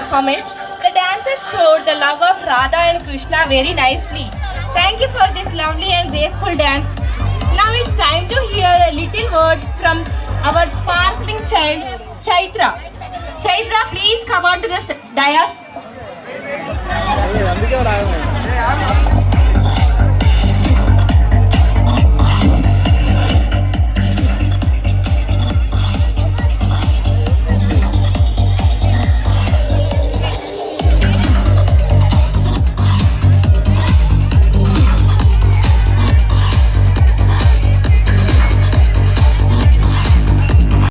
performance. The dancers showed the love of Radha and Krishna very nicely. Thank you for this lovely and graceful dance. Now it's time to hear a little words from our sparkling child, Chaitra. Chaitra, please come on to the dais.